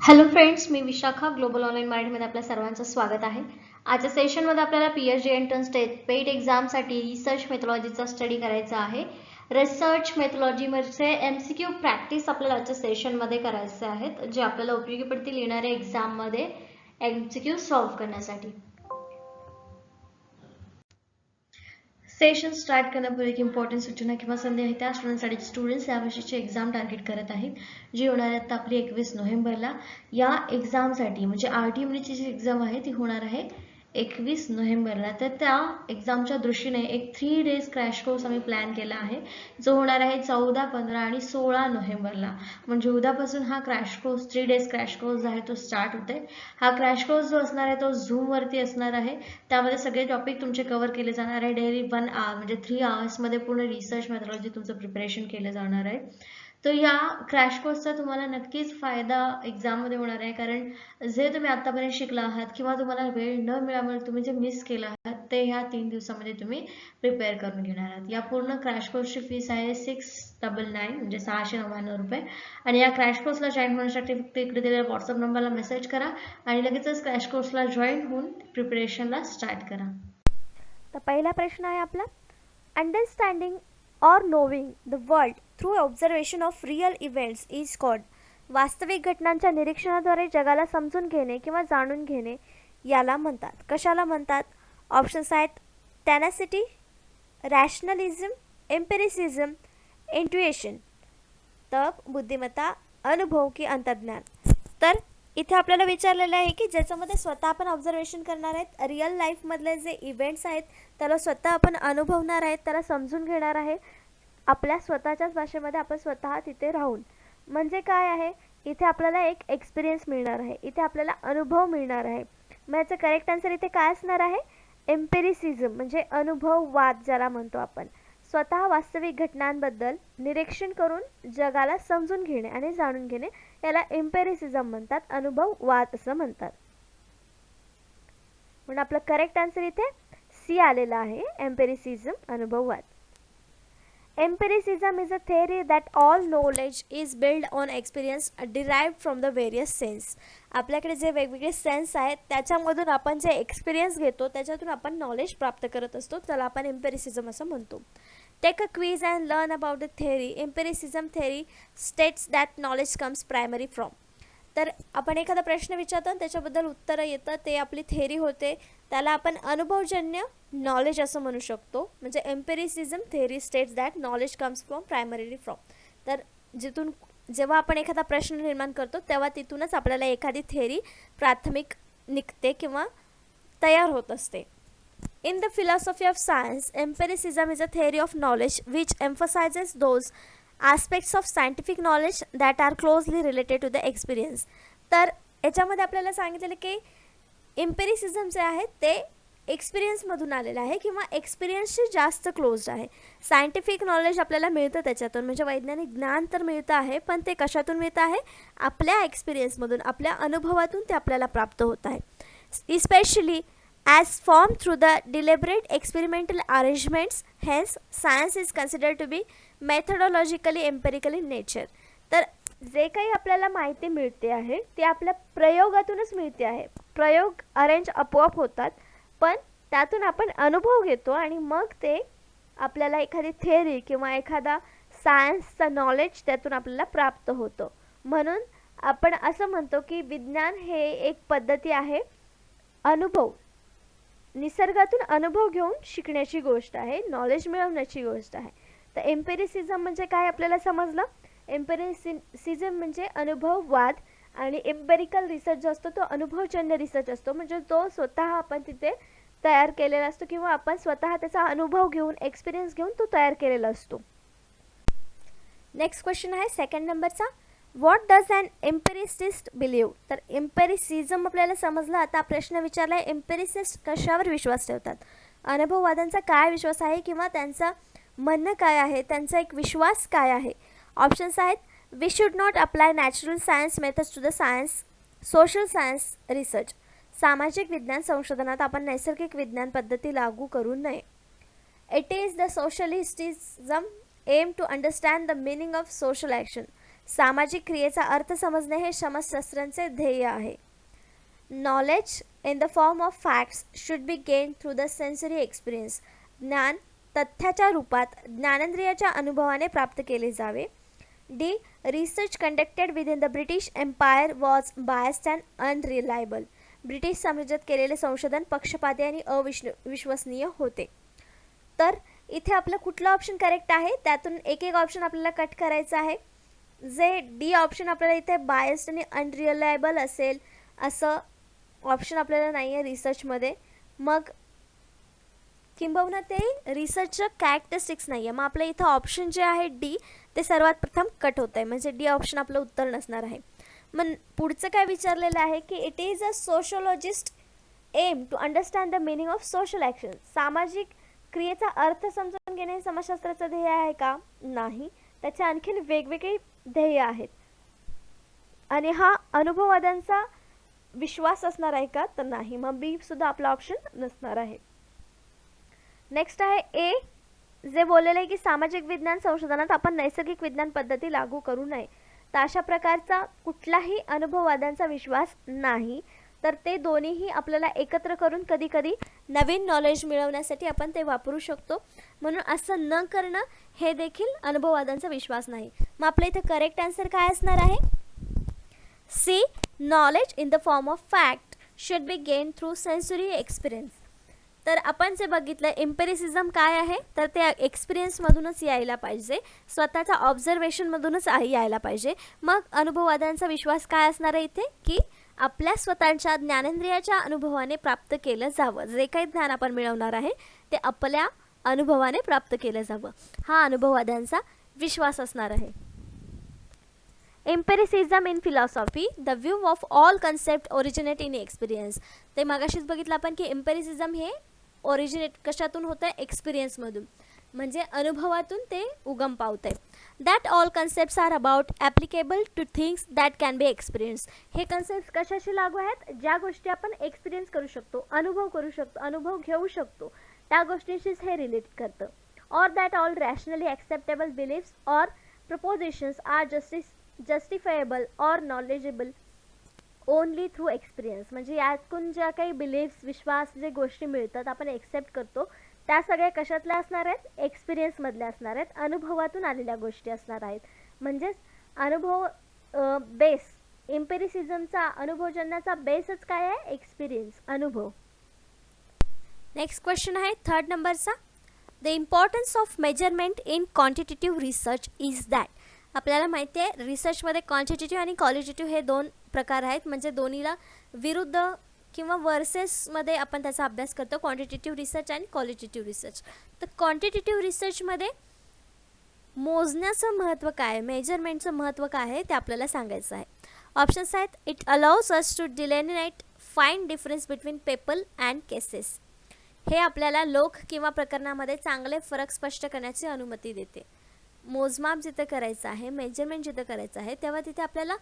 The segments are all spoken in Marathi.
हॅलो फ्रेंड्स, मी विशाखा ग्लोबल ऑनलाईन मराठीमध्ये आपल्या सर्वांचं स्वागत आहे. आजच्या सेशनमध्ये आपल्याला पीएचडी एंट्रन्स पेड एक्झामसाठी रिसर्च मेथॉलॉजीचा स्टडी करायचा आहे. रिसर्च मेथॉलॉजीमध्ये एमसीक्यू प्रॅक्टिस आपल्याला आजच्या सेशनमध्ये करायचे आहेत, जे आपल्याला उपयोगी पडतील येणाऱ्या एक्झाममध्ये एमसीक्यू सॉल्व्ह करण्यासाठी. सेशन स्टार्ट करण्यापूर्वी एक इम्पॉर्टंट सूचना किंवा संधी आहे. त्या स्टुडंट्स यावर्षीची एक्झाम टार्गेट करत आहेत, जी होणार आहे आपली 21 नोव्हेंबरला. या एक्झामसाठी म्हणजे RTMDची जी एक्झाम आहे ती होणार आहे 21 नोव्हेंबरला. तर त्या एक्झामच्या दृष्टीने एक 3 डेज क्रॅश कोर्स आम्ही प्लॅन केला आहे, जो होणार आहे 14, 15 आणि 16 नोव्हेंबरला. म्हणजे उद्यापासून हा crash course 3 days crash course आहे तो स्टार्ट होते. हा क्रॅश कोर्स जो असणार आहे तो झूमवरती असणार आहे. त्यामध्ये सगळे टॉपिक तुमचे कव्हर केले जाणार आहे. डेली 1 आवर म्हणजे 3 आवर्समध्ये पूर्ण रिसर्च मेथॉलॉजी तुमचं प्रिपरेशन केलं जाणार आहे. तर या क्रॅश कोर्सचा तुम्हाला नक्कीच फायदा एक्झाममध्ये होणार आहे, कारण जे तुम्ही आतापर्यंत शिकला आहात किंवा तुम्हाला वेळ न मिळाल्यामुळे तुम्ही जे मिस केलं आहात ते ह्या 3 दिवसामध्ये तुम्ही प्रिपेअर करून घेणार आहात. या पूर्ण क्रॅश कोर्सची फीस आहे 699 म्हणजे 699 रुपये. आणि या क्रॅश कोर्सला जॉईन होण्यासाठी फक्त इकडे दिलेल्या व्हॉट्सअप नंबरला मेसेज करा आणि लगेचच क्रॅश कोर्सला जॉईन होऊन प्रिपरेशनला स्टार्ट करा. तर पहिला प्रश्न आहे आपला, understanding or नोविंग the world through observation of real events is called. वास्तविक घटनांच्या निरीक्षणाद्वारे जगाला समजून घेणे किंवा जाणून घेणे याला म्हणतात. कशाला म्हणतात? ऑप्शन्स आहेत टॅनॅसिटी, रॅशनलिझम, एम्पिरिसिझम, इंट्युएशन. तर बुद्धिमत्ता, अनुभव की अंतर्ज्ञान. तर इथे आपल्याला विचारलेलं आहे की ज्याच्यामध्ये स्वतः आपण ऑब्झर्वेशन करणार आहेत, रिअल लाईफमधले जे इव्हेंट्स आहेत त्याला स्वतः आपण अनुभवणार आहेत, त्याला समजून घेणार आहे आपल्या स्वतःच्याच भाषेमध्ये, आपण स्वतः तिथे राहून. म्हणजे काय आहे, इथे आपल्याला एक एक्सपिरियन्स मिळणार आहे, इथे आपल्याला अनुभव मिळणार आहे. मग याचं करेक्ट आन्सर इथे काय असणार आहे? एम्पिरिसिझम म्हणजे अनुभववाद ज्याला म्हणतो आपण. स्वतः वास्तविक घटनांबद्दल निरीक्षण करून जगाला समजून घेणे आणि जाणून घेणे याला एम्पिरिसिझम म्हणतात, अनुभववाद असं म्हणतात. म्हणून आपलं करेक्ट आन्सर इथे सी आलेला आहे, एम्पिरिसिझम, अनुभववाद. Empiricism is a theory that all knowledge is built on experience derived from the various sense. आपल्याकडे जे वेगवेगळे सेन्स आहेत त्याच्यामधून आपण जे एक्सपिरियन्स घेतो त्याच्यातून आपण नॉलेज प्राप्त करत असतो, त्याला आपण एम्पिरिसिझम असं म्हणतो. Take a quiz and learn about the theory. Empiricism theory states that knowledge comes primary from. तर आपण एखादा प्रश्न विचारतो आणि त्याच्याबद्दल उत्तरं येतं, ते आपली थेअरी होते, त्याला आपण अनुभवजन्य नॉलेज असं म्हणू शकतो. म्हणजे empiricism theory states that knowledge comes from primary from. तर जिथून जेव्हा आपण एखादा प्रश्न निर्माण करतो तेव्हा तिथूनच आपल्याला एखादी थेअरी प्राथमिक निघते किंवा तयार होत असते. In the philosophy of science, empiricism is a theory of knowledge which emphasizes those aspects of scientific knowledge that are closely related to the experience. तर याच्यामध्ये आपल्याला सांगितलेलं की एम्पिरिसिझम जे आहे ते एक्सपिरियन्समधून आलेलं आहे किंवा एक्सपिरियन्सशी जास्त क्लोज्ड आहे. सायंटिफिक नॉलेज आपल्याला मिळतं त्याच्यातून, म्हणजे वैज्ञानिक ज्ञान तर मिळतं आहे, पण ते कशातून मिळतं आहे? आपल्या एक्सपिरियन्समधून, आपल्या अनुभवातून ते आपल्याला प्राप्त होत आहे. Especially as formed through the deliberate experimental arrangements. Hence science is considered to be methodologically empirical in nature. तर जे काही आपल्याला माहिती मिळते आहे ते आपल्या प्रयोगातूनच मिळते आहे. प्रयोग अरेंज आपोआप होतात, पण त्यातून आपण अनुभव घेतो आणि मग ते आपल्याला एखादी थेअरी किंवा एखादा सायन्सचं नॉलेज त्यातून आपल्याला प्राप्त होतं. म्हणून आपण असं म्हणतो की विज्ञान हे एक पद्धती आहे, अनुभव, निसर्गातून अनुभव घेऊन शिकण्याची गोष्ट आहे, नॉलेज मिळवण्याची गोष्ट आहे. तर एम्पिरिसिझम म्हणजे काय आपल्याला समजलं? एम्पिरिसिझम म्हणजे अनुभववाद आणि एम्पेरिकल रिसर्च जो असतो तो अनुभवजन्य रिसर्च असतो, म्हणजे तो स्वतः आपण तिथे तयार केलेला असतो किंवा आपण स्वतः त्याचा अनुभव घेऊन, एक्सपिरियन्स घेऊन तो तयार केलेला असतो. नेक्स्ट क्वेश्चन आहे सेकंड नंबरचा, व्हॉट डज अन एम्पिरिसिस्ट बिलीव्ह. तर एम्पिरिसिझम आपल्याला समजलं. आता प्रश्न विचारला आहे एम्पिरिसिस्ट कशावर विश्वास ठेवतात. अनुभववादांचा काय विश्वास आहे किंवा त्यांचं म्हणणं काय आहे, त्यांचा एक विश्वास काय आहे. ऑप्शन्स आहेत we should not apply natural science methods to the science, social science research. सामाजिक विज्ञान संशोधनात आपण नैसर्गिक विज्ञान पद्धती लागू करू नये. It is the socialistism aim to understand the meaning of social action. सामाजिक क्रियेचा अर्थ समजणे हे समाजशास्त्रांचे ध्येय आहे. Knowledge in the form of facts should be gain through the sensory experience. ज्ञान तथ्याच्या रूपात ज्ञानेंद्रियाच्या अनुभवाने प्राप्त केले जावे. D. Research conducted within the British empire was biased and unreliable. British साम्राज्यात केलेले संशोधन पक्षपाती आणि अविश्वसनीय होते. तर इथे आपलं कुठलं ऑप्शन करेक्ट आहे, त्यातून एक एक ऑप्शन आपल्याला कट करायचं आहे. जे डी ऑप्शन आपल्याला इथे बायस्ड आणि अनरिलायबल असेल असं ऑप्शन आपल्याला नाही आहे रिसर्चमध्ये. मग किंबहुना ते रिसर्चचं कॅरेक्टरिस्टिक्स नाही आहे. मग आपलं इथं ऑप्शन जे आहे डी ते सर्वात प्रथम कट होत आहे, म्हणजे डी ऑप्शन आपलं उत्तर नसणार आहे. मग पुढचं काय विचारलेलं आहे की it is a sociologist aim to understand the meaning of social action. सामाजिक क्रियेचा अर्थ समजून घेणे हे समाजशास्त्राचं ध्येय आहे का? नाही. त्याचे आणखीन वेगवेगळे ध्येय आहेत. आणि हा अनुभववाद्यांचा विश्वास असणार आहे का? तर नाही. मग बी सुद्धा आपला ऑप्शन नसणार आहे. नेक्स्ट आहे ए, जे बोललेलं आहे की सामाजिक विज्ञान संशोधनात आपण नैसर्गिक विज्ञान पद्धती लागू करू नये. तर अशा प्रकारचा कुठलाही अनुभववाद्यांचा विश्वास नाही. तर ते दोन्हीही आपल्याला एकत्र करून कधी कधी नवीन नॉलेज मिळवण्यासाठी आपण ते वापरू शकतो. म्हणून असं न करणं हे देखील अनुभववादांचा विश्वास नाही. मग आपल्या इथे करेक्ट आन्सर काय असणार आहे? C. Knowledge in the form of fact should be gain through sensory experience. तर आपण जे बघितलं एम्पिरिसिझम काय आहे, तर ते एक्सपिरियन्समधूनच यायला पाहिजे, स्वतःच्या ऑब्झर्वेशनमधूनच यायला पाहिजे. मग अनुभववादांचा विश्वास काय असणार आहे इथे की आपल्या स्वतःच्या ज्ञानेंद्रियाच्या अनुभवाने प्राप्त केलं जावं. जे काही ज्ञान आपण मिळवणार आहे ते आपल्या अनुभवाने प्राप्त केलं जावं, हा अनुभववाद्यांचा विश्वास असणार आहे. Empiricism in philosophy, the view of all concept originate in experience. ते मागाशीच बघितलं आपण की एम्पिरिसिझम हे ओरिजिनेट कशातून होतं? एक्सपिरियन्समधून, म्हणजे अनुभवातून ते उगम पावत आहे. That all concepts are about applicable to things that can be experience. हे कन्सेप्ट कशाशी लागू आहेत? ज्या गोष्टी आपण एक्सपिरियन्स करू शकतो, अनुभव करू शकतो, अनुभव घेऊ शकतो, त्या गोष्टीशीच हे रिलेट करतं. Or that all rationally acceptable beliefs or propositions are justifiable or knowledgeable only through experience. म्हणजे यातून ज्या काही बिलीफ्स, विश्वास, जे गोष्टी मिळतात आपण एक्सेप्ट करतो, त्या सगळ्या कशातल्या असणार आहेत? एक्सपिरियन्समधल्या असणार आहेत, अनुभवातून आलेल्या गोष्टी असणार आहेत. म्हणजेच अनुभव बेस, एम्पिरिसिझमचा अनुभवजन्याचा बेसच काय आहे? एक्सपिरियन्स, अनुभव. नेक्स्ट क्वेश्चन आहे 3rd नंबरचा. The importance of measurement in quantitative research is that. आपल्याला माहिती आहे रिसर्चमध्ये क्वांटिटेटिव्ह आणि क्वालिटेटिव्ह हे दोन प्रकार आहेत, म्हणजे दोन्हीला विरुद्ध किंवा वर्सेसमध्ये आपण त्याचा अभ्यास करतो, क्वांटिटेटिव्ह रिसर्च आणि क्वालिटेटिव्ह रिसर्च. तर क्वांटिटेटिव्ह रिसर्चमध्ये मोजण्याचं महत्त्व काय, मेजरमेंटचं महत्त्व काय आहे ते आपल्याला सांगायचं आहे. ऑप्शन्स आहेत. It allows us to delineate fine difference between people and cases. हे आपल्याला लोक किंवा प्रकरणामध्ये चांगले फरक स्पष्ट करण्याची अनुमती देते. मोजमाप जिथं करायचं आहे, मेजरमेंट जिथं करायचं आहे, तेव्हा तिथे आपल्याला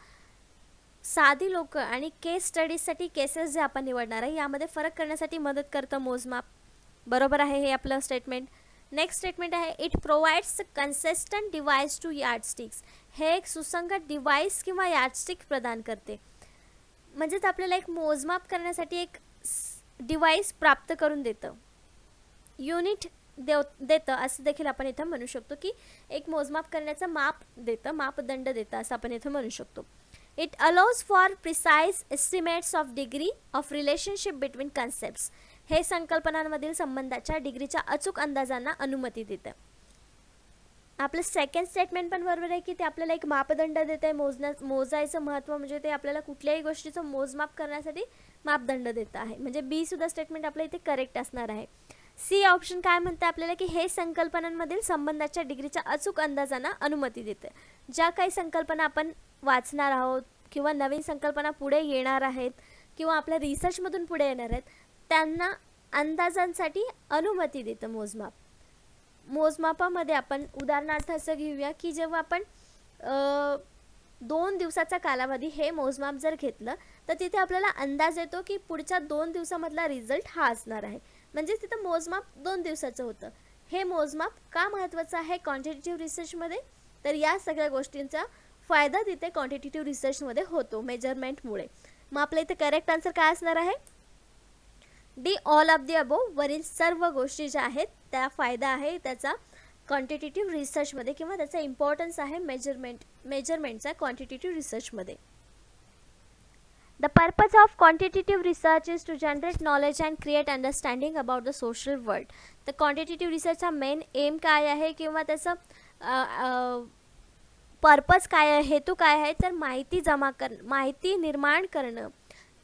साधी लोक आणि केस स्टडीजसाठी केसेस जे आपण निवडणार आहे यामध्ये फरक करण्यासाठी मदत करतं मोजमाप. बरोबर आहे हे आपलं स्टेटमेंट. नेक्स्ट स्टेटमेंट आहे. It provides consistent device to yardsticks. हे एक सुसंगत डिव्हाइस किंवा यार्डस्टिक प्रदान करते. म्हणजेच आपल्याला एक मोजमाप करण्यासाठी एक डिव्हाइस प्राप्त करून देतं, युनिट देतं असं देखील आपण इथं म्हणू शकतो की एक मोजमाप करण्याचं माप देतं, मापदंड देतं असं आपण इथं म्हणू शकतो. It allows for precise estimates of degree of relationship between concepts. हे संकल्पनांमधील संबंधाच्या डिग्रीच्या अचूक अंदाजांना अनुमती देतं. आपलं सेकंड स्टेटमेंट पण बरोबर आहे की ते आपल्याला एक मापदंड देत आहे. मोजायचं महत्त्व म्हणजे ते आपल्याला कुठल्याही गोष्टीचं मोजमाप करण्यासाठी मापदंड देतं आहे. म्हणजे बी सुद्धा स्टेटमेंट आपल्या इथे करेक्ट असणार आहे. सी ऑप्शन काय म्हणतं आपल्याला की हे संकल्पनांमधील संबंधाच्या डिग्रीच्या अचूक अंदाजांना अनुमती देते. ज्या काही संकल्पना आपण वाचणार आहोत किंवा नवीन संकल्पना पुढे येणार आहेत किंवा आपल्या रिसर्चमधून पुढे येणार आहेत त्यांना अंदाजांसाठी अनुमती देतं मोजमाप. मोजमापामध्ये आपण उदाहरणार्थ असं घेऊया की जेव्हा आपण 2 दिवसाचा कालावधी हे मोजमाप जर घेतलं तर तिथे आपल्याला अंदाज येतो की पुढच्या 2 दिवसामधला रिझल्ट हा असणार आहे. म्हणजे तिथं मोजमाप 2 दिवसाचं होतं. हे मोजमाप का महत्त्वाचं आहे क्वांटिटेटिव्ह रिसर्चमध्ये? तर या सगळ्या गोष्टींचा फायदा तिथे क्वांटिटेटिव्ह रिसर्चमध्ये होतो मेजरमेंटमुळे. मग आपल्या इथे करेक्ट आन्सर काय असणार आहे? D, all of the above. वरील सर्व गोष्टी ज्या आहेत त्या फायदा आहे त्याचा क्वांटिटेटिव्ह रिसर्चमध्ये किंवा त्याचा इम्पॉर्टन्स आहे मेजरमेंटचा क्वांटिटेटिव्ह रिसर्चमध्ये. The purpose of quantitative research is to generate knowledge and create understanding about the social world. तर क्वांटिटेटिव्ह रिसर्चचा मेन एम काय आहे किंवा त्याचं पर्पज काय आहे, हेतू काय आहे, तर माहिती निर्माण करणं,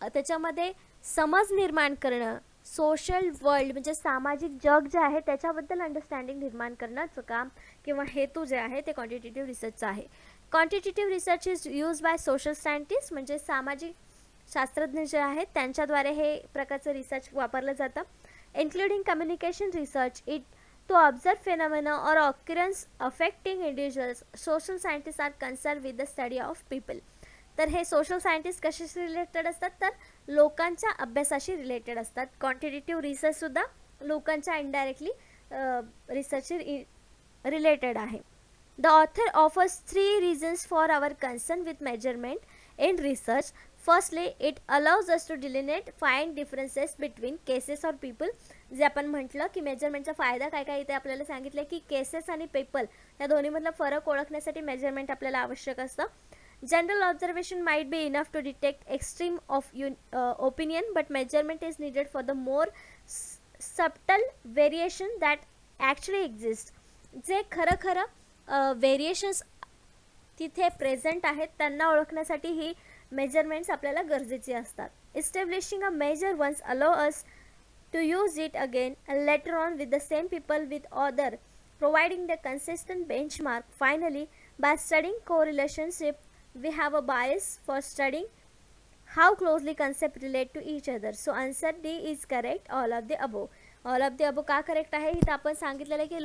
त्याच्यामध्ये समज निर्माण करणं, सोशल वर्ल्ड म्हणजे सामाजिक जग जे आहे त्याच्याबद्दल अंडरस्टँडिंग निर्माण करण्याचं काम किंवा हेतू जे आहे ते क्वांटिटेटिव्ह रिसर्चचा आहे. Quantitative research is use by social scientist म्हणजे सामाजिक शास्त्रज्ञ जे आहेत त्यांच्याद्वारे हे प्रकारचं रिसर्च वापरलं जातं. Including communication research, it to observe phenomena or occurrence affecting individuals. Social scientist are concern with the study of people. तर हे सोशल सायंटिस्ट कशाशी रिलेटेड असतात, तर लोकांच्या अभ्यासाशी रिलेटेड असतात. क्वांटिटेटिव्ह रिसर्चसुद्धा लोकांच्या इनडायरेक्टली रिसर्चशी रिलेटेड आहे. The author offers 3 reasons for our concern with measurement in research. Firstly, it allows us to delineate find differences between cases or people. जे आपण म्हटलं की मेजरमेंटचा फायदा काय काय इथे आपल्याला सांगितलं की केसेस आणि पीपल या दोन्हीमधला फरक ओळखण्यासाठी मेजरमेंट आपल्याला आवश्यक असतं. General observation might be enough to detect extreme of opinion but measurement is needed for the more subtle variation that actually exist. जे खरं व्हेरिएशन्स तिथे प्रेझेंट आहेत त्यांना ओळखण्यासाठी ही मेजरमेंट्स आपल्याला गरजेची असतात. Establishing a measure once allow us to use it again later on with the same people with other, providing the consistent benchmark. Finally, by studying correlationship, we have a bias for studying how closely concepts relate to each other. So answer D is correct, all of the above. All of the above का करेक्ट आहे? इथं आपण सांगितलेलं आहे की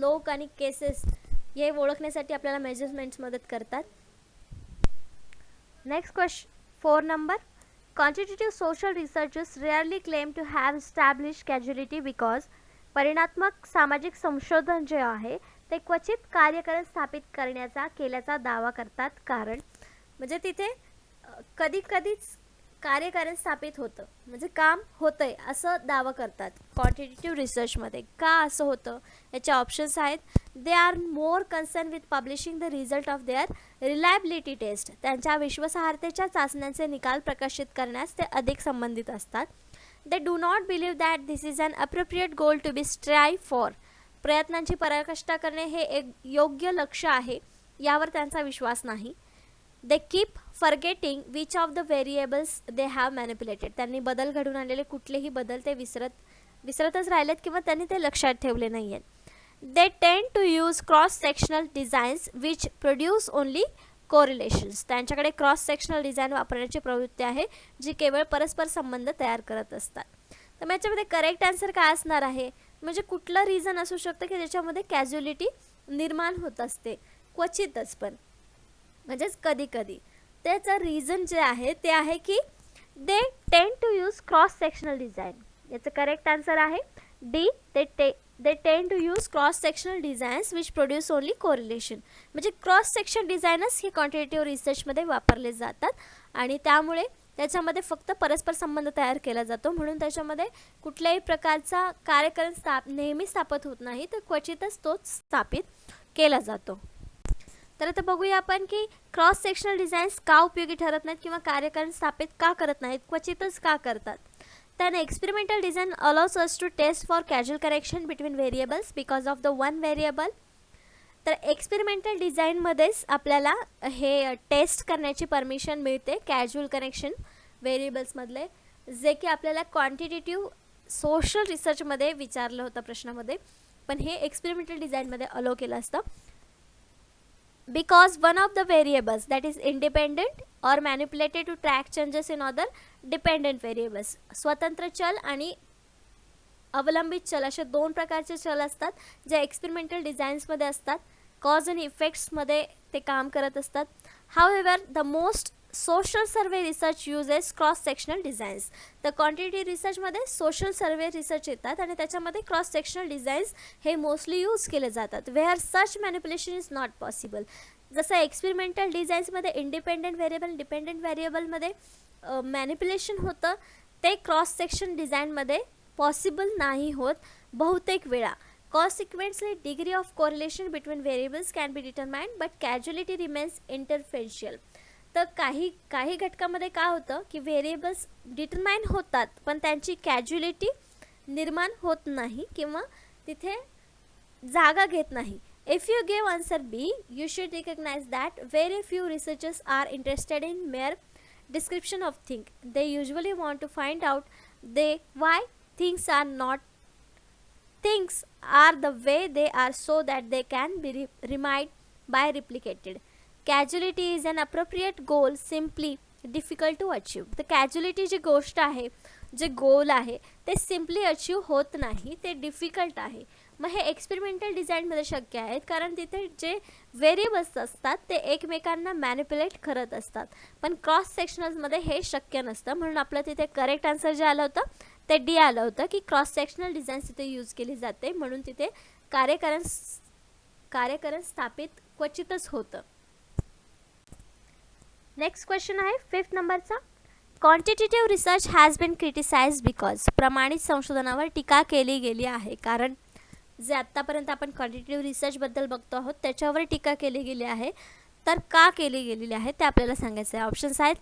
लोक आणि केसेस हे ओळखण्यासाठी आपल्याला मेजरमेंट्स मदत करतात. Next question 4 number. Quantitative social researchers rarely claim to have established causality because परिणात्मक सामाजिक संशोधन जे आहे ते क्वचित कार्यकरण स्थापित केल्याचा दावा करतात. कारण म्हणजे तिथे कधी कधीच कार्यकरण स्थापित होतं म्हणजे काम होतंय असं दावा करतात क्वांटिटेटिव्ह रिसर्चमध्ये. का असं होतं याचे ऑप्शन्स आहेत. They are more concern with publishing the result of their reliability test. त्यांच्या विश्वासार्हतेच्या चाचण्यांचे निकाल प्रकाशित करण्यास ते अधिक संबंधित असतात. They do not believe that this is an appropriate goal to be strive for. प्रयत्नांची पराकाष्ठा करणे हे एक योग्य लक्ष्य आहे यावर त्यांचा विश्वास नाही. They keep forgetting which of the variables they have manipulated. त्यांनी बदल घडून आणलेले कुठलेही बदल ते विसरतच राहिलेत किंवा त्यांनी ते लक्षात ठेवले नाही आहेत. They tend to use cross sectional designs which produce only correlations. त्यांच्याकडे क्रॉस सेक्शनल डिझाईन वापरण्याची प्रवृत्ती आहे जी केवळ परस्पर संबंध तयार करत असतात. तर याच्यामध्ये करेक्ट आन्सर काय असणार आहे? म्हणजे कुठलं रिझन असू शकतं की ज्याच्यामध्ये कॅज्युअलिटी निर्माण होत असते क्वचितच, पण म्हणजेच कधी कधी. त्याचं रिझन जे आहे ते आहे की they tend to use cross sectional design. याचं करेक्ट आन्सर आहे D. They tend to use cross sectional designs which produce only correlation. म्हणजे क्रॉस सेक्शन डिझाईनच हे क्वांटिटेटिव्ह रिसर्चमध्ये वापरले जातात आणि त्यामुळे त्याच्यामध्ये फक्त परस्पर संबंध तयार केला जातो. म्हणून त्याच्यामध्ये कुठल्याही प्रकारचा कार्यकरण नेहमी स्थापित होत नाही, तर क्वचितच तोच स्थापित केला जातो. तर आता बघूया आपण की क्रॉस सेक्शनल डिझाईन्स का उपयोगी ठरत नाहीत किंवा कार्यकरण स्थापित का करत नाहीत, क्वचितच का करतात. then experimental design allows us to test for causal connection between variables because of the one variable. तर एक्सपेरिमेंटल डिझाईनमध्येच आपल्याला हे टेस्ट करण्याची परमिशन मिळते कॅज्युअल कनेक्शन व्हेरिएबल्समधले, जे की आपल्याला क्वांटिटेटिव्ह सोशल रिसर्चमध्ये विचारलं होतं प्रश्नामध्ये, पण हे एक्सपेरिमेंटल डिझाईनमध्ये अलो केलं असतं. because one of the variables that is independent or manipulated to track changes in other dependent variables. स्वतंत्र चल आणि अवलंबित चल असे दोन प्रकारचे चल असतात जे एक्सपेरिमेंटल डिझाईन्समध्ये असतात. कॉज आणि इफेक्ट्समध्ये ते काम करत असतात. However the most social survey research uses cross sectional designs. तर क्वांटिटी रिसर्चमध्ये सोशल सर्वे रिसर्च येतात आणि त्याच्यामध्ये क्रॉस सेक्शनल डिझाईन्स हे मोस्टली यूज केले जातात. Where such manipulation is not possible. जसं एक्सपेरिमेंटल डिझाईन्समध्ये इंडिपेंडंट व्हेरिएबल डिपेंडंट व्हेरिएबलमध्ये मॅनिप्युलेशन होतं, ते क्रॉस सेक्शन डिझाईनमध्ये पॉसिबल नाही होत बहुतेक वेळा. Consequently degree of correlation between variables can be determined but causality remains interferential. तर काही घटकामध्ये काय होतं की व्हेरिएबल्स डिटरमाइन होतात पण त्यांची कॅज्युअलिटी निर्माण होत नाही किंवा तिथे जागा घेत नाही. If you give answer B, you should recognize that very few researchers are interested in mere description of things. They usually want to find out why things are the way they are so that they can be remade by replicated. Causality is an appropriate goal, simply difficult to achieve. तर कॅज्युअलिटी जी गोष्ट आहे, जे गोल आहे ते सिम्पली अचीव होत नाही, ते डिफिकल्ट आहे. मग हे एक्सपेरिमेंटल डिझाईनमध्ये शक्य आहेत कारण तिथे जे व्हेरिएबल्स असतात ते एकमेकांना मॅनिप्युलेट करत असतात, पण क्रॉस सेक्शनल्समध्ये हे शक्य नसतं. म्हणून आपलं तिथे करेक्ट आन्सर जे आलं होतं ते डी आलं होतं की क्रॉस सेक्शनल डिझाईन्स तिथे यूज केली जाते, म्हणून तिथे कार्यकरण स्थापित क्वचितच होतं. नेक्स्ट क्वेश्चन आहे 5th नंबरचा. Quantitative research has been criticised because. प्रमाणित संशोधनावर टीका केली गेली आहे कारण जे आत्तापर्यंत आपण क्वांटिटेटिव्ह रिसर्चबद्दल बघतो आहोत त्याच्यावर टीका केली गेली आहे. तर का केली गेलेली आहे ते आपल्याला सांगायचं आहे. ऑप्शन्स आहेत.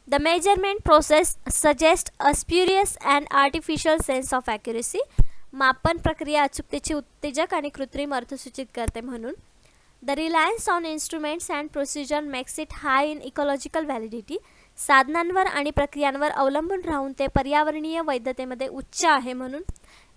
The measurement process suggest a spurious and artificial sense of accuracy. मापन प्रक्रिया अचूकतेची उत्तेजक आणि कृत्रिम अर्थ सूचित करते म्हणून. The Reliance on instruments and procedure makes it high in ecological validity. साधनांवर आणि प्रक्रियांवर अवलंबून राहून ते पर्यावरणीय वैधतेमध्ये उच्च आहे म्हणून.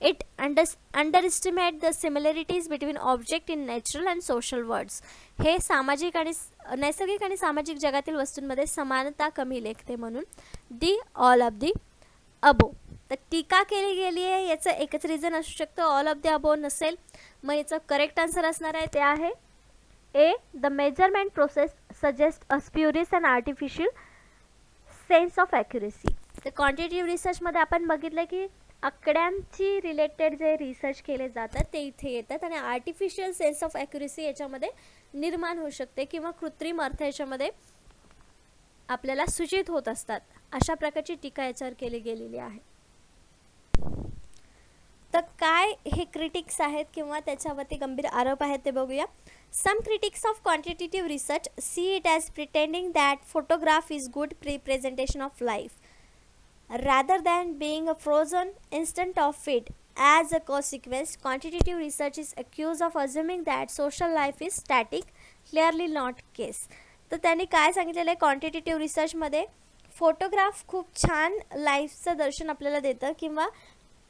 It underestimate the similarities between object in natural and social words. हे सामाजिक आणि नैसर्गिक आणि सामाजिक जगातील वस्तूंमध्ये समानता कमी लेखते म्हणून. डी ऑल ऑफ दी अबो. तर टीका केली गेली आहे याचं एकच रिझन असू शकतं, ऑल ऑफ दी अबो नसेल. मग याचं करेक्ट आन्सर असणार आहे ते आहे A. The measurement process suggest a spurious and artificial sense of accuracy. तर क्वांटिटेटिव्ह रिसर्चमध्ये आपण बघितलं की आकड्यांची रिलेटेड जे रिसर्च केले जातात ते इथे येतात आणि आर्टिफिशियल सेन्स ऑफ ॲक्युरेसी याच्यामध्ये निर्माण होऊ शकते किंवा कृत्रिम अर्थ याच्यामध्ये आपल्याला सूचित होत असतात. अशा प्रकारची टीका याच्यावर केली गेलेली आहे. तर काय हे क्रिटिक्स आहेत किंवा त्याच्यावरती गंभीर आरोप आहेत ते बघूया. Some critics of quantitative research see it as pretending that photograph is good representation of life, rather than being a frozen instant of it. As a consequence, quantitative research is accused of assuming that social life is static, clearly not case. तर त्यांनी काय सांगितलेलं आहे, क्वांटिटेटिव्ह रिसर्चमध्ये फोटोग्राफ खूप छान लाईफचं दर्शन आपल्याला देतं किंवा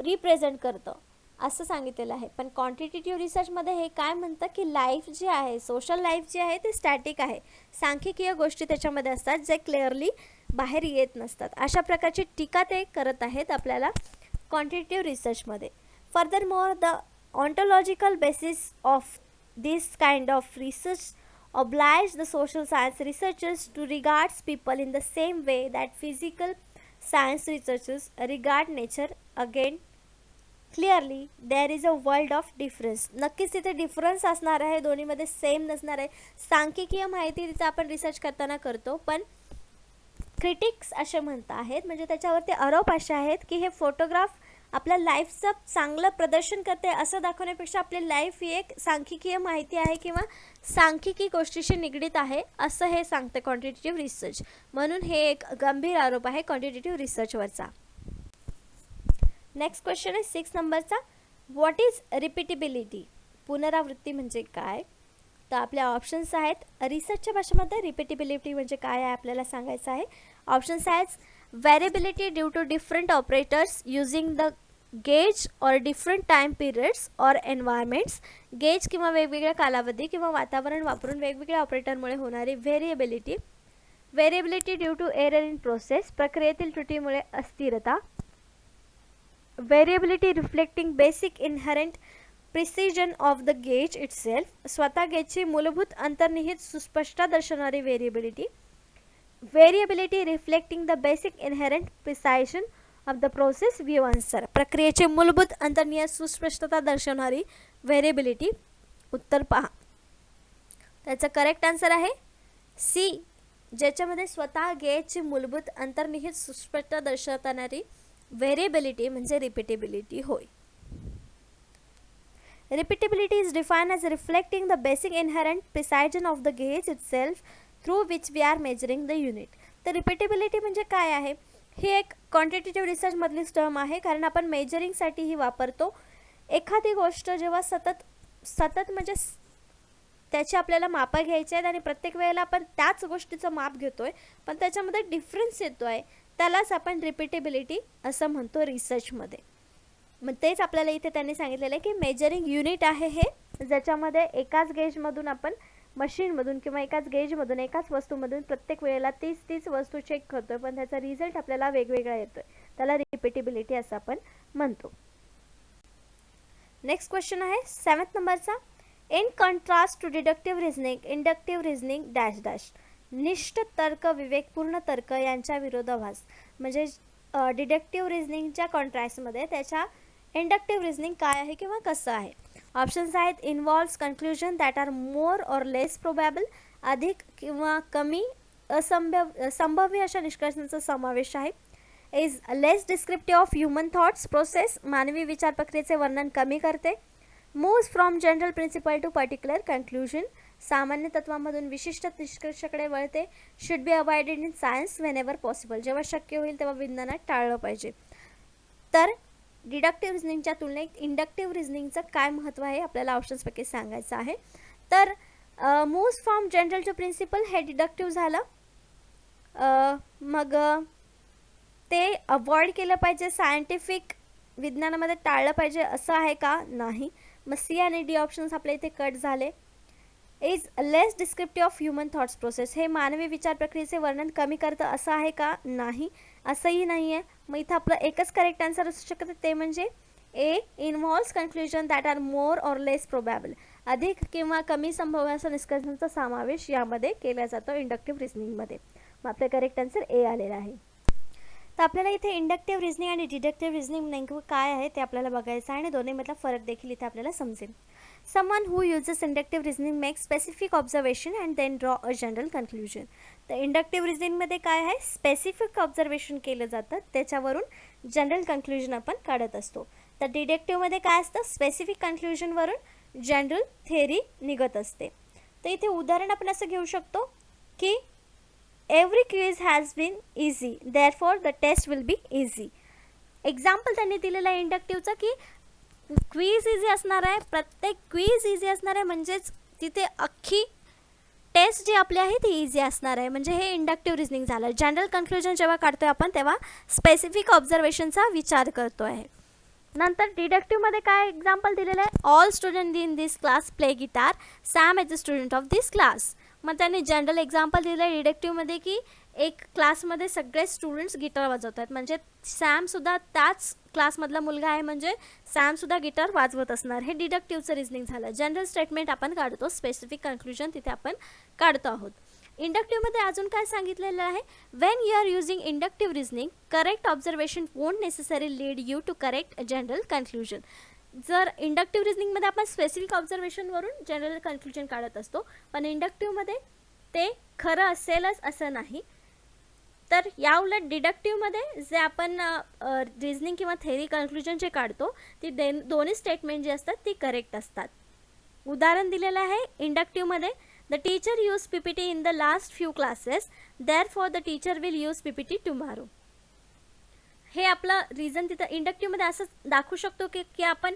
रिप्रेझेंट करतं असं सांगितलेलं आहे. पण क्वांटिटेटिव्ह रिसर्चमध्ये हे काय म्हणतं की लाईफ जी आहे, सोशल लाईफ जी आहे ती स्टॅटिक आहे, सांख्यिकीय गोष्टी त्याच्यामध्ये असतात जे क्लिअरली बाहेर येत नसतात. अशा प्रकारची टीका ते करत आहेत आपल्याला क्वांटिटेटिव्ह रिसर्चमध्ये. Further more the ontological basis of this kind of research oblige the social science researchers to regard people in the same way that physical science researchers regard nature. Again, clearly there is a world of difference. नक्कीच तिथे डिफरन्स असणार आहे, दोन्हीमध्ये सेम नसणार आहे. सांख्यिकीय माहिती तिथे आपण रिसर्च करताना करतो, पण क्रिटिक्स असे म्हणत आहेत म्हणजे त्याच्यावरती आरोप असे आहेत की हे फोटोग्राफ आपल्या लाईफचं चांगलं प्रदर्शन करते असं दाखवण्यापेक्षा आपली लाईफ ही एक सांख्यिकीय माहिती आहे किंवा सांख्यिकी गोष्टीशी निगडीत आहे असं हे सांगते क्वांटिटेटिव्ह रिसर्च. म्हणून हे एक गंभीर आरोप आहे क्वांटिटेटिव्ह रिसर्चवरचा. नेक्स्ट क्वेश्चन आहे 6 नंबरचा. What is repeatability. पुनरावृत्ती म्हणजे काय. तर आपल्या ऑप्शन्स आहेत. रिसर्चच्या भाषेमध्ये रिपीटेबिलिटी म्हणजे काय आहे आपल्याला सांगायचं आहे. ऑप्शन्स आहेत. Variability due to different operators using the gauge or different time periods or environments. Gauge किंवा वेगवेगळ्या कालावधी किंवा वातावरण वापरून वेगवेगळ्या ऑपरेटरमुळे होणारी variability. Variability due to error in process. प्रक्रियेतील त्रुटीमुळे अस्थिरता. Variability reflecting basic inherent precision of the gauge itself. स्वतः गेजची मूलभूत अंतर्निहित सुस्पष्टता दर्शवणारी variability. Variability reflecting the basic inherent precision of the process view answer. प्रक्रियेचे मूलभूत अंतर्निहित सुस्पष्टता दर्शवणारी व्हेरिएबिलिटी. उत्तर पहा. त्याचं करेक्ट आन्सर आहे सी, ज्याच्यामध्ये स्वतः गेजची मूलभूत अंतर्निहित सुस्पष्टता दर्शवणारी व्हेरिएबिलिटी म्हणजे रिपीटेबिलिटी होय. Repeatability is defined as reflecting the basic inherent precision of the gauge itself through which we are measuring the unit. तर रिपीटेबिलिटी म्हणजे काय आहे? ही एक क्वांटिटेटिव्ह रिसर्चमधली टर्म आहे, कारण आपण मेजरिंगसाठी ही वापरतो. एखादी गोष्ट जेव्हा सतत म्हणजे त्याची आपल्याला मापं घ्यायची आहेत आणि प्रत्येक वेळेला आपण त्याच गोष्टीचं माप घेतोय पण त्याच्यामध्ये डिफरन्स येतोय, त्यालाच आपण रिपीटेबिलिटी असं म्हणतो रिसर्चमध्ये. मग तेच आपल्याला इथे त्यांनी सांगितलेलं आहे की मेजरिंग युनिट आहे हे, ज्याच्यामध्ये एकाच गेजमधून आपण मशीनमधून किंवा एकाच गेजमधून एकाच वस्तूमधून प्रत्येक वेळेला तीच वस्तू चेक करतोय पण त्याचा रिझल्ट आपल्याला वेगवेगळा येतोय, त्याला रिपीटेबिलिटी असं आपण म्हणतो. नेक्स्ट क्वेश्चन आहे 7th नंबरचा. In contrast to deductive reasoning, inductive reasoning dash dash. निष्ठ तर्क विवेकपूर्ण तर्क यांच्या विरोधाभास. म्हणजे डिडक्टिव्ह रिझनिंगच्या कॉन्ट्रास्टमध्ये त्याच्या इंडक्टिव्ह रिझनिंग काय आहे किंवा कसं आहे. ऑप्शन्स आहेत involves conclusion that are more or less probable, अधिक किंवा कमी संभाव्य अशा निष्कर्षांचा समावेश आहे. Is less descriptive of human thoughts process, मानवी विचार प्रक्रियेचे वर्णन कमी करते. Moves from general principle to particular conclusion, सामान्य तत्वामधून विशिष्ट निष्कर्षाकडे वळते. Should be avoided in science whenever possible, जेव्हा शक्य होईल तेव्हा विज्ञानात टाळलं पाहिजे. तर डिडक्टिव्ह रिझनिंगच्या तुलनेत इंडक्टिव्ह रिझनिंगचं काय महत्त्व आहे आपल्याला ऑप्शन्सपैकी सांगायचं आहे. तर moves from general to principle हे डिडक्टिव्ह झालं. मग ते अवॉइड केलं पाहिजे, सायंटिफिक विज्ञानामध्ये टाळलं पाहिजे असं आहे का? नाही. मग सी आणि डी ऑप्शन्स आपल्या इथे कट झाले. Is less descriptive of human thoughts process, हे मानवी विचार प्रक्रियेचे वर्णन कमी करतं असं आहे का? नाही, असंही नाही आहे. मग इथं आपलं एकच करेक्ट आन्सर असू शकतं, ते म्हणजे A, involves conclusion that are more or less probable, अधिक किंवा कमी संभाव्य अशा निष्कर्षांचा समावेश यामध्ये केला जातो इंडक्टिव्ह रिझनिंगमध्ये. मग आपलं करेक्ट आन्सर ए आलेला आहे. तर आपल्याला इथे इंडक्टिव्ह रिझनिंग आणि डिडक्टिव्ह रिझनिंग नेमकं काय आहे ते आपल्याला बघायचं आहे आणि दोन्हीमधला फरक देखील इथे आपल्याला समजेल. Someone who uses inductive reasoning makes specific observation and then draw a general conclusion. तर इंडक्टिव्ह रिझनिंगमध्ये काय आहे? स्पेसिफिक ऑब्झर्वेशन केलं जातं, त्याच्यावरून जनरल कन्क्लुजन आपण काढत असतो. तर डिडक्टिव्हमध्ये काय असतं? स्पेसिफिक कन्क्लुजनवरून जनरल थेअरी निघत असते. तर इथे उदाहरण आपण असं घेऊ शकतो की every quiz has been easy therefore the test will be easy. Example त्यांनी दिलेलं आहे इंडक्टिव्हचं की क्वीज इझी असणार आहे, प्रत्येक क्वीज इझी असणार आहे, म्हणजेच तिथे अख्खी टेस्ट जी आपली आहे ती इझी असणार आहे. म्हणजे हे इंडक्टिव्ह रिझनिंग झालं. जनरल कन्क्लुजन जेव्हा काढतोय आपण तेव्हा स्पेसिफिक ऑब्झर्वेशनचा विचार करतो आहे. नंतर डिडक्टिव्हमध्ये काय एक्झाम्पल दिलेलं आहे? All student in this class play guitar, Sam is the student of this class. मग त्यांनी जनरल एक्झाम्पल दिलं आहे डिडक्टिव्हमध्ये की एक क्लासमध्ये सगळे स्टुडंट्स गिटार वाजवत आहेत, म्हणजे सॅमसुद्धा त्याच क्लासमधला मुलगा आहे, म्हणजे सॅमसुद्धा गिटार वाजवत असणार. हे डिडक्टिव्हचं रिझनिंग झालं. जनरल स्टेटमेंट आपण काढतो, स्पेसिफिक कन्क्लुजन तिथे आपण काढतो आहोत. इंडक्टिव्हमध्ये अजून काय सांगितलेलं आहे? When you are using inductive reasoning correct observation won't necessary lead you to correct general conclusion. जर इंडक्टिव्ह रिझनिंगमध्ये आपण स्पेसिफिक ऑब्झर्वेशनवरून जनरल कन्क्लुजन काढत असतो, पण इंडक्टिव्हमध्ये ते खरं असेलच असं नाही. तर याउलट डिडक्टिव्हमध्ये जे आपण रिझनिंग किंवा थेअरी कन्क्लुजन जे काढतो ती दोन्ही स्टेटमेंट जी असतात ती करेक्ट असतात. उदाहरण दिलेलं आहे इंडक्टिव्हमध्ये the teacher use PPT in the last few classes therefore the teacher will use PPT tomorrow. हे आपलं रिझन तिथं इंडक्टिव्हमध्ये असं दाखवू शकतो की आपण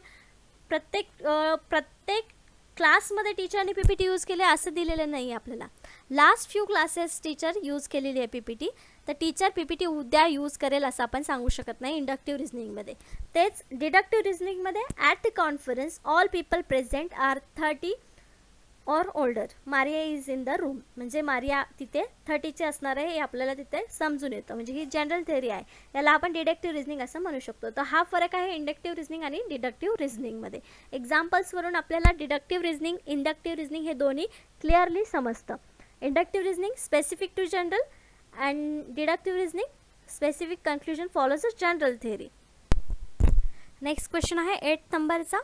प्रत्येक क्लासमध्ये टीचरने PPT यूज केले असं दिलेलं नाही आपल्याला. Last few classes teacher use केलेली आहे PPT, तर टीचर PPT उद्या यूज करेल असं आपण सांगू शकत नाही इंडक्टिव्ह रिझनिंगमध्ये. तेच डिडक्टिव्ह रिझनिंगमध्ये at the conference all people present are 30 or older, Maria is in the room, म्हणजे मारिया तिथे 30चे असणार आहे हे आपल्याला तिथे समजून येतं. म्हणजे ही जनरल थेअरी आहे, याला आपण डिडक्टिव्ह रिझनिंग असं म्हणू शकतो. तर हा फरक आहे इंडक्टिव्ह रिझनिंग आणि डिडक्टिव्ह रिझनिंगमध्ये. एक्झाम्पल्सवरून आपल्याला डिडक्टिव्ह रिझनिंग, इंडक्टिव्ह रिझनिंग हे दोन्ही क्लिअरली समजतं. Inductive reasoning specific to general and deductive reasoning specific conclusion follows a general theory. Next question आहे 8th नंबरचा.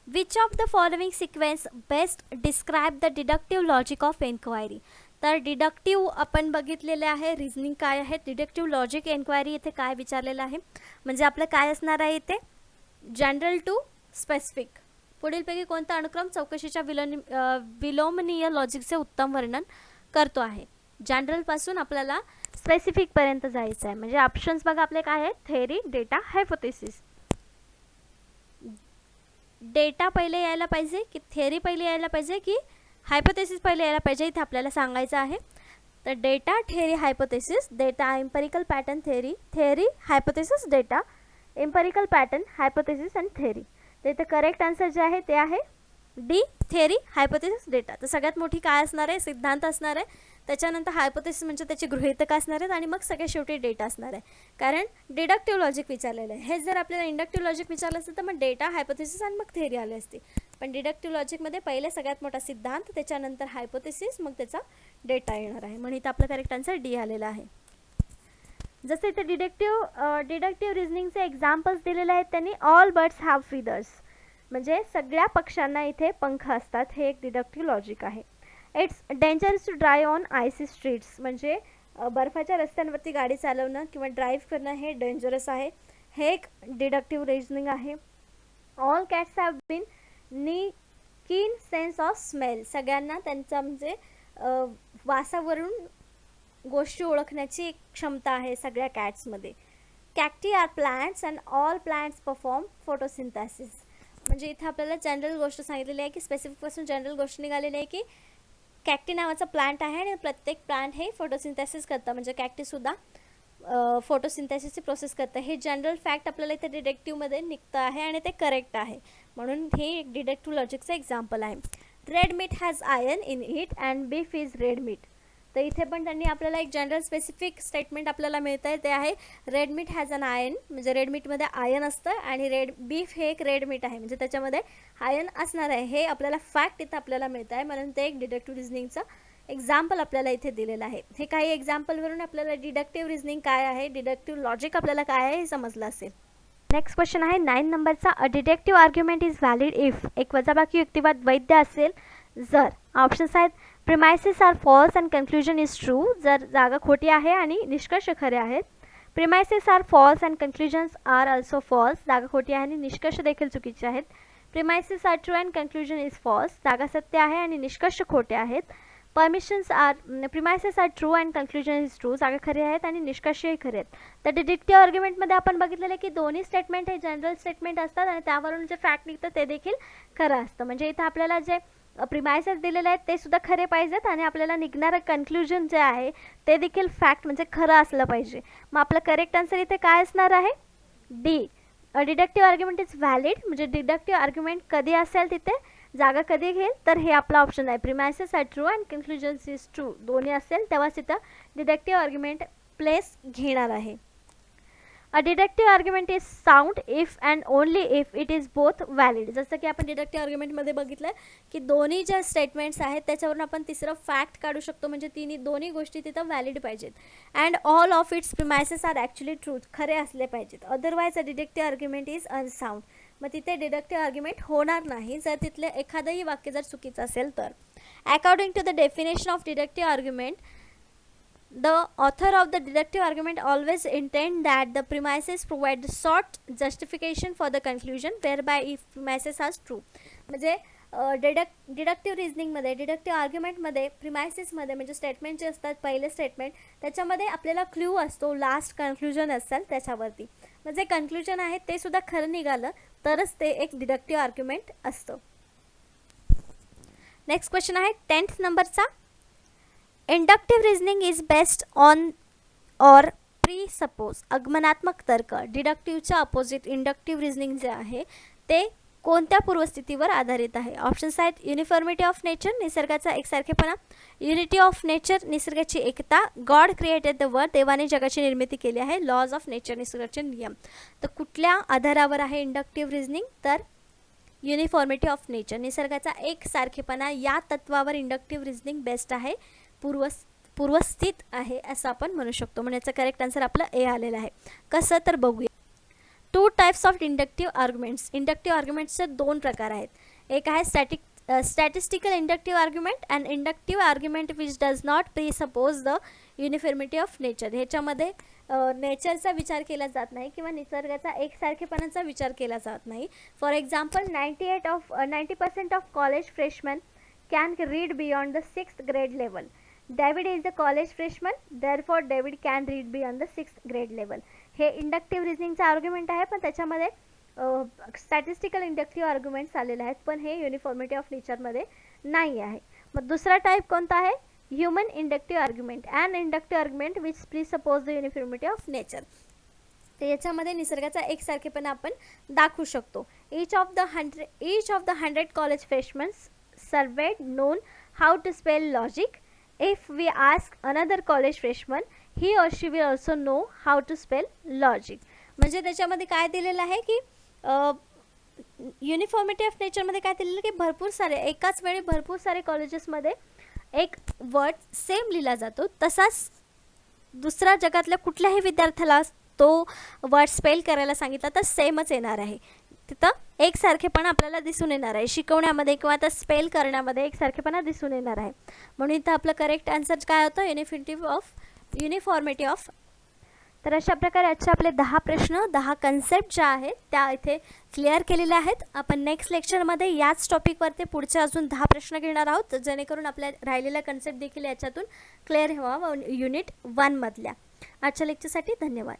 Which of the following sequence best describe the deductive logic of enquiry. तर डिडक्टिव्ह आपण बघितलेले आहे, रिझनिंग काय आहे, डिडक्टिव्ह लॉजिक एन्क्वायरी इथे काय विचारलेलं आहे, म्हणजे आपलं काय असणार आहे इथे, जनरल टू स्पेसिफिक. पुढीलपैकी कोणता अनुक्रम चौकशीच्या विलोमनीय लॉजिकचे उत्तम वर्णन करतो आहे. जनरलपासून आपल्याला स्पेसिफिकपर्यंत जायचं आहे. म्हणजे ऑप्शन्स बघा आपले काय आहेत, थेअरी, डेटा, हायपोथेसिस. डेटा पहिले यायला पाहिजे की थेअरी पहिले यायला पाहिजे की हायपोथेसिस पहिले यायला पाहिजे, इथे आपल्याला सांगायचं आहे. तर data, theory, hypothesis. Data, empirical pattern, theory, theory, hypothesis, data, empirical pattern, hypothesis आणि थेअरी. तर इथे करेक्ट आन्सर जे आहे ते आहे डी, थेअरी, हायपोथेसिस, डेटा. तर सगळ्यात मोठी काय असणार आहे, सिद्धांत असणार आहे. त्याच्यानंतर हायपोथेसिस म्हणजे त्याची गृहीतक असणार आहेत आणि मग सगळ्यात शेवटी डेटा असणार आहे, कारण डिडक्टिव्ह लॉजिक विचारलेलं आहे. हे जर आपल्याला इंडक्टिव्ह लॉजिक विचारलं असतं तर मग डेटा, हायपोथेसिस आणि मग थेअरी आले असते. पण डिडक्टिव्ह लॉजिकमध्ये पहिले सगळ्यात मोठा सिद्धांत, त्याच्यानंतर हायपोथेसिस, मग त्याचा डेटा येणार आहे. म्हणून इथं आपलं करेक्ट आन्सर डी आलेला आहे. जसं इथे डिडक्टिव्ह रिझनिंगचे एक्झाम्पल्स दिलेले आहेत त्यांनी, ऑल बर्ड्स हॅव फीदर्स, म्हणजे सगळ्या पक्ष्यांना इथे पंख असतात, हे एक डिडक्टिव्ह लॉजिक आहे. It's dangerous to drive on icy streets, म्हणजे बर्फाच्या रस्त्यांवरती गाडी चालवणं किंवा ड्राईव्ह करणं हे डेंजरस आहे, हे एक डिडक्टिव्ह रिझनिंग आहे. ऑल कॅट्स हॅव बीन कीन सेन्स ऑफ स्मेल, सगळ्यांना त्यांचा म्हणजे वासावरून गोष्टी ओळखण्याची एक क्षमता आहे सगळ्या कॅट्समध्ये. Cacti are plants and all plants perform photosynthesis, म्हणजे इथे आपल्याला जनरल गोष्ट सांगितलेली आहे की स्पेसिफिकपासून जनरल गोष्ट निघालेली आहे की कॅक्टी नावाचा प्लांट आहे आणि प्रत्येक प्लांट हे फोटोसिंथेसिस करतं, म्हणजे कॅक्टीसुद्धा फोटोसिंथेसिसची प्रोसेस करतं. हे जनरल फॅक्ट आपल्याला इथे डिडक्टिव्हमध्ये निघतं आहे आणि ते करेक्ट आहे, म्हणून हे एक डिडक्टिव्ह लॉजिकचं एक्झाम्पल आहे. Red meat has iron in it and beef is red meat. तर इथे पण त्यांनी आपल्याला एक जनरल स्पेसिफिक स्टेटमेंट आपल्याला मिळतं आहे, ते आहे red meat has an iron, म्हणजे रेड मीटमध्ये आयर्न असतं आणि रेड बीफ हे एक रेड मीट आहे, म्हणजे त्याच्यामध्ये आयर्न असणार आहे. हे आपल्याला फॅक्ट इथं आपल्याला मिळतं आहे, म्हणून ते एक डिडक्टिव्ह रिझनिंगचं एक्झाम्पल आपल्याला इथे दिलेलं आहे. हे काही एक्झाम्पलवरून आपल्याला डिडक्टिव्ह रिझनिंग काय आहे, डिडक्टिव्ह लॉजिक आपल्याला काय आहे हे समजलं असेल. नेक्स्ट क्वेश्चन आहे 9 नंबरचा. A deductive argument is valid if एक वजाबाकी युक्तिवाद वैध असेल जर. ऑप्शन्स आहेत premises are false and conclusion is true, जर जागा खोटी आहे आणि निष्कर्ष खरे आहेत. Premises are false and conclusions are also false, जागा खोटी आहे आणि निष्कर्ष देखील चुकीचे आहेत. Premises are true and conclusion is false, जागा सत्य आहे आणि निष्कर्ष खोटे आहेत. Premises are true and conclusion is true, जागा खरी आहेत आणि निष्कर्षही खरे आहेत. तर डिडक्टिव्ह आर्ग्युमेंटमध्ये आपण बघितलेलं आहे की दोन्ही स्टेटमेंट हे जनरल स्टेटमेंट असतात आणि त्यावरून जे फॅक्ट निघतं ते देखील खरं असतं. म्हणजे इथं आपल्याला जे प्रिमायसेस दिलेले आहेत ते सुद्धा खरे पाहिजेत आणि आपल्याला निघणारं कन्क्लुजन जे आहे ते देखील फॅक्ट म्हणजे खरं असलं पाहिजे. मग आपलं करेक्ट आन्सर इथे काय असणार आहे, D. Deductive argument is valid, म्हणजे डिडक्टिव्ह आर्ग्युमेंट कधी असेल तिथे जागा कधी घेईल, तर हे आपला ऑप्शन आहे. Premises are true and conclusions is true, दोन्ही असेल तेव्हाच तिथं डिडक्टिव्ह आर्ग्युमेंट प्लेस घेणार आहे. A deductive argument is sound if and only if it is both valid, जसं की आपण डिडक्टिव्ह आर्ग्युमेंटमध्ये बघितलं की दोन्ही ज्या स्टेटमेंट्स आहेत त्याच्यावरून आपण तिसरं फॅक्ट काढू शकतो, म्हणजे दोन्ही गोष्टी तिथं व्हॅलिड पाहिजेत. And all of its premises are actually truth, खरे असले पाहिजेत. Otherwise a deductive argument is unsound, मग तिथे डिडक्टिव्ह आर्ग्युमेंट होणार नाही जर तिथले एखादंही वाक्य जर चुकीचं असेल तर. According to the definition of deductive argument, the author of the deductive argument always intend that the premises provide the short justification for the conclusion whereby if premises are true. म्हणजे डिडक्टिव्ह रिझनिंगमध्ये डिडक्टिव्ह आर्ग्युमेंटमध्ये प्रिमायसेसमध्ये म्हणजे स्टेटमेंट जे असतात पहिले स्टेटमेंट त्याच्यामध्ये आपल्याला क्ल्यू असतो, लास्ट कन्क्लुजन असेल त्याच्यावरती, म्हणजे कन्क्लुजन आहे ते सुद्धा खरं निघालं तरच ते एक डिडक्टिव्ह आर्ग्युमेंट असतं. नेक्स्ट क्वेश्चन आहे 10th नंबरचा. Inductive reasoning is based on or presuppose, आगमनात्मक तर्क. डिडक्टिव्हच्या अपोजिट इंडक्टिव्ह रिझनिंग जे आहे ते कोणत्या पूर्वस्थितीवर आधारित आहे. ऑप्शन्स आहेत युनिफॉर्मिटी ऑफ नेचर, निसर्गाचा एकसारखेपणा. युनिटी ऑफ नेचर, निसर्गाची एकता. गॉड क्रिएटेड द वर्ल्ड, देवाने जगाची निर्मिती केली आहे. लॉज ऑफ नेचर, निसर्गाचे नियम. तर कुठल्या आधारावर आहे इंडक्टिव्ह रिझनिंग, तर युनिफॉर्मिटी ऑफ नेचर, निसर्गाचा एकसारखेपणा या तत्वावर इंडक्टिव्ह रिझनिंग बेस्ट आहे, पूर्वस्थित आहे असं आपण म्हणू शकतो. म्हणजे याचं करेक्ट आन्सर आपलं ए आलेलं आहे. कसं तर बघूया. Two types of inductive arguments. Inductive आर्ग्युमेंट्सचे दोन प्रकार आहेत. एक आहे statistical inductive argument and inductive argument which does not presuppose the uniformity of nature. ह्याच्यामध्ये नेचरचा विचार केला जात नाही किंवा निसर्गाचा एकसारखेपणाचा विचार केला जात नाही. For example 90% of college freshman can read beyond the 6th grade level. David is a college freshman, therefore David can read beyond the 6th grade level. हे इंडक्टिव्ह रिझनिंगचा आर्ग्युमेंट आहे, पण त्याच्यामध्ये स्टॅटिस्टिकल इंडक्टिव्ह आर्ग्युमेंट्स आलेले आहेत, पण हे युनिफॉर्मिटी ऑफ नेचरमध्ये नाही आहे. मग दुसरा टाईप कोणता आहे? Human inductive argument and inductive argument which presuppose the uniformity of nature. तर याच्यामध्ये निसर्गाचा एकसारखेपणा आपण दाखवू शकतो. each of the 100 college freshmen surveyed known how to spell logic. If we ask another college freshman, he or she will also know how to spell logic. म्हणजे त्याच्यामध्ये काय दिलेलं आहे की युनिफॉर्मिटी ऑफ नेचरमध्ये काय दिलेलं की भरपूर सारे एकाच वेळी भरपूर सारे कॉलेजेसमध्ये एक वर्ड सेम लिहिला जातो, तसाच दुसऱ्या जगातल्या कुठल्याही विद्यार्थ्याला तो वर्ड स्पेल करायला सांगितला तर सेमच येणार आहे. तिथं एकसारखेपणा आपल्याला दिसून येणार आहे, शिकवण्यामध्ये किंवा आता स्पेल करण्यामध्ये एकसारखेपणा दिसून येणार आहे. म्हणून इथं आपलं करेक्ट आन्सर काय होतं? Uniformity of. तर अशा प्रकारे आजचे आपले 10 प्रश्न 10 कन्सेप्ट ज्या आहेत त्या इथे क्लिअर केलेल्या आहेत. आपण नेक्स्ट लेक्चरमध्ये याच टॉपिकवरती पुढचे अजून 10 प्रश्न घेणार आहोत, जेणेकरून आपल्या राहिलेला कन्सेप्ट देखील याच्यातून क्लिअर व्हावा युनिट 1 मधल्या. आजच्या लेक्चरसाठी धन्यवाद.